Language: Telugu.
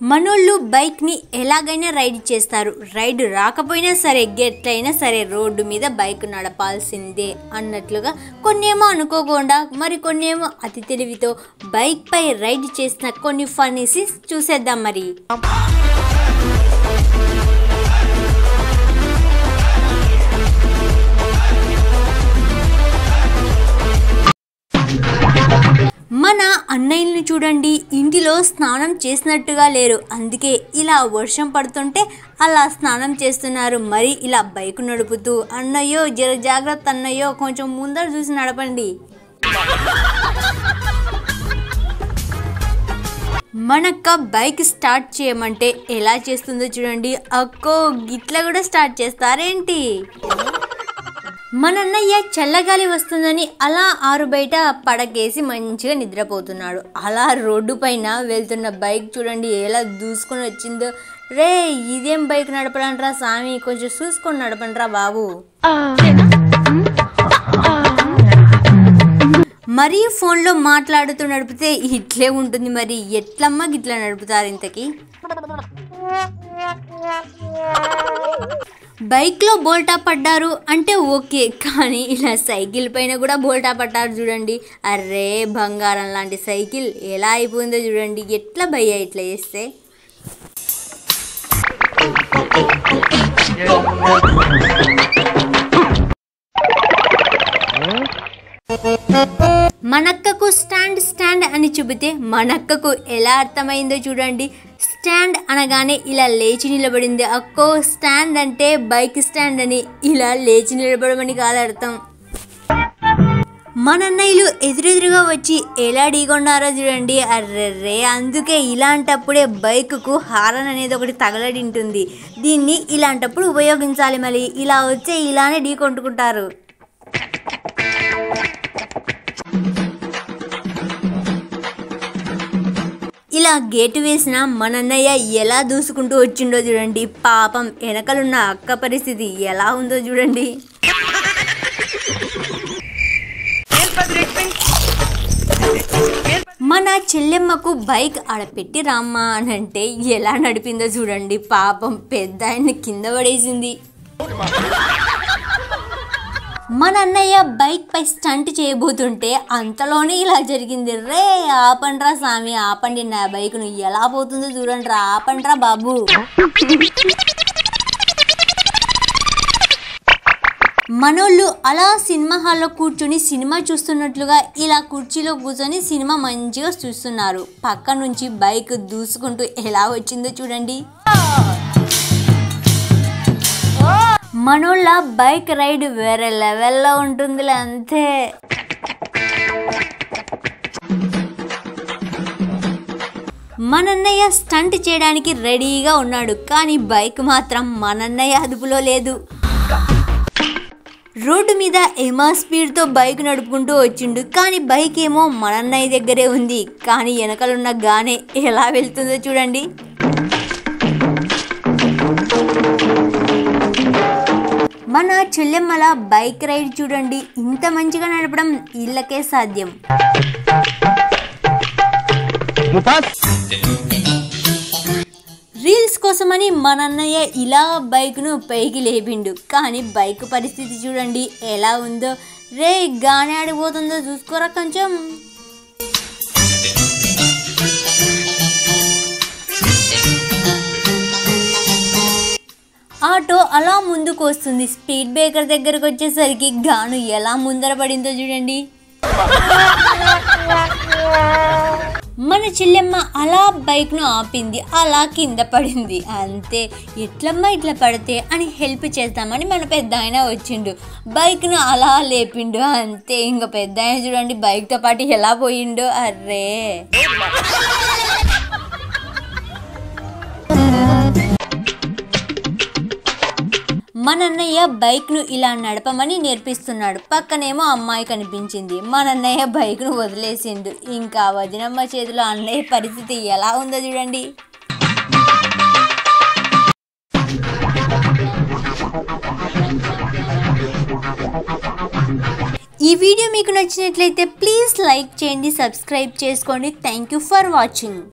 మనోళ్ళు బైక్ ని ఎలాగైనా రైడ్ చేస్తారు. రైడ్ రాకపోయినా సరే గెట్లైనా సరే రోడ్డు మీద బైక్ నడపాల్సిందే అన్నట్లుగా కొన్నేమో అనుకోకుండా మరి కొన్నేమో అతి తెలివితో బైక్ పై రైడ్ చేసిన కొన్ని ఫన్నీ సీన్స్ చూసేద్దాం మరి. మన అన్నయ్యని చూడండి, ఇంటిలో స్నానం చేసినట్టుగా లేరు. అందుకే ఇలా వర్షం పడుతుంటే అలా స్నానం చేస్తున్నారు. మరి ఇలా బైక్ నడుపుతూ అన్నయ్యో జర జాగ్రత్త అన్నయ్యో కొంచెం ముందర చూసి నడపండి. మనక్క బైక్ స్టార్ట్ చేయమంటే ఎలా చేస్తుందో చూడండి. అక్కో గిట్ల కూడా స్టార్ట్ చేస్తారేంటి? మన అన్నయ్య చల్లగాలి వస్తుందని అలా ఆరు బయట పడకేసి మంచిగా నిద్రపోతున్నాడు. అలా రోడ్డు పైన వెళ్తున్న బైక్ చూడండి ఎలా దూసుకొని వచ్చిందో. రే ఇదేం బైక్ నడపడంట్రా సామి, కొంచెం చూసుకొని నడపండ్రా బాబు. మరీ ఫోన్లో మాట్లాడుతూ నడిపితే ఇట్లే ఉంటుంది. మరి ఎట్లమ్మా గిట్లా నడుపుతారు ఇంతకి? బైక్లో బోల్టా పడ్డారు అంటే ఓకే, కానీ ఇలా సైకిల్ పైన కూడా బోల్టా పడ్డారు చూడండి. అర్రే బంగారం లాంటి సైకిల్ ఎలా అయిపోయిందో చూడండి. ఎట్లా భయ్యా ఇట్లా చేస్తే? మనక్కకు స్టాండ్ స్టాండ్ అని చెబితే మనక్కకు ఎలా అర్థమైందో చూడండి. స్టాండ్ అనగానే ఇలా లేచి నిలబడింది. అక్కో స్టాండ్ అంటే బైక్ స్టాండ్ అని, ఇలా లేచి నిలబడమని కాదు అర్థం. మన అన్నయ్యలు ఎదురెదురుగా వచ్చి ఎలా ఢీకొన్నారో చూడండి. అర్రెర్రే అందుకే ఇలాంటప్పుడే బైక్కు హారన్ అనేది ఒకటి తగలడి ఉంటుంది. దీన్ని ఇలాంటప్పుడు ఉపయోగించాలి. మళ్ళీ ఇలా వచ్చే ఇలానే ఢీకొంటుకుంటారు. ఇలా గేటు వేసిన మన అన్నయ్య ఎలా దూసుకుంటూ వచ్చిండో చూడండి. పాపం వెనకలున్న అక్క పరిస్థితి ఎలా ఉందో చూడండి. మన చెల్లెమ్మకు బైక్ ఆడపెట్టి రామ్మా అని అంటే ఎలా నడిపిందో చూడండి. పాపం పెద్ద ఆయన్ని కింద పడేసింది. మన అన్నయ్య బైక్ పై స్టంట్ చేయబోతుంటే అంతలోనే ఇలా జరిగింది. రే ఆపండ్రా సామి ఆపండి, నా బైక్ ను ఎలా పోతుందో చూడండి రా, ఆపండ్రా బాబు. మనోళ్ళు అలా సినిమా హాల్లో కూర్చుని సినిమా చూస్తున్నట్లుగా ఇలా కుర్చీలో కూర్చొని సినిమా మంచిగా చూస్తున్నారు. పక్క నుంచి బైక్ దూసుకుంటూ ఎలా వచ్చిందో చూడండి. మనోళ్ళ బైక్ రైడ్ వేరే లెవెల్లో ఉంటుందిలే అంతే. మనన్నయ్య స్టంట్ చేయడానికి రెడీగా ఉన్నాడు, కానీ బైక్ మాత్రం మనన్నయ్య అదుపులో లేదు. రోడ్డు మీద ఏమా స్పీడ్తో బైక్ నడుపుకుంటూ వచ్చిండు, కానీ బైక్ ఏమో మనన్నయ్య దగ్గరే ఉంది. కానీ వెనకలున్న గానే ఎలా వెళ్తుందో చూడండి. మన చెల్లెమ్మల బైక్ రైడ్ చూడండి. ఇంత మంచిగా నడపడం వీళ్ళకే సాధ్యం. రీల్స్ కోసమని మన అన్నయ్య ఇలా బైక్ను పైకి లేపిండు, కానీ బైక్ పరిస్థితి చూడండి ఎలా ఉందో. రే గానే ఆడిపోతుందో చూసుకోరా కొంచెం. ఆటో అలా ముందుకు వస్తుంది. స్పీడ్ బ్రేకర్ దగ్గరకు వచ్చేసరికి గాను ఎలా ముందర పడిందో చూడండి. మన చెల్లెమ్మ అలా బైక్ను ఆపింది, అలా కింద పడింది. అంతే, ఎట్లమ్మా ఇట్లా పడితే అని హెల్ప్ చేద్దామని మన పెద్ద ఆయన వచ్చిండు, బైక్ను అలా లేపిండు. అంతే, ఇంకా పెద్ద ఆయన చూడండి బైక్తో పాటు ఎలా పోయిండో. అర్రే మన అన్నయ్య బైక్ను ఇలా నడపమని నేర్పిస్తున్నాడు. పక్కనేమో అమ్మాయి కనిపించింది. మన అన్నయ్య బైక్ను వదిలేసిండు. ఇంకా వదినమ్మ చేతిలో అన్నయ్య పరిస్థితి ఎలా ఉందో చూడండి. ఈ వీడియో మీకు నచ్చినట్లయితే ప్లీజ్ లైక్ చేయండి, సబ్స్క్రైబ్ చేసుకోండి. Thank you for watching.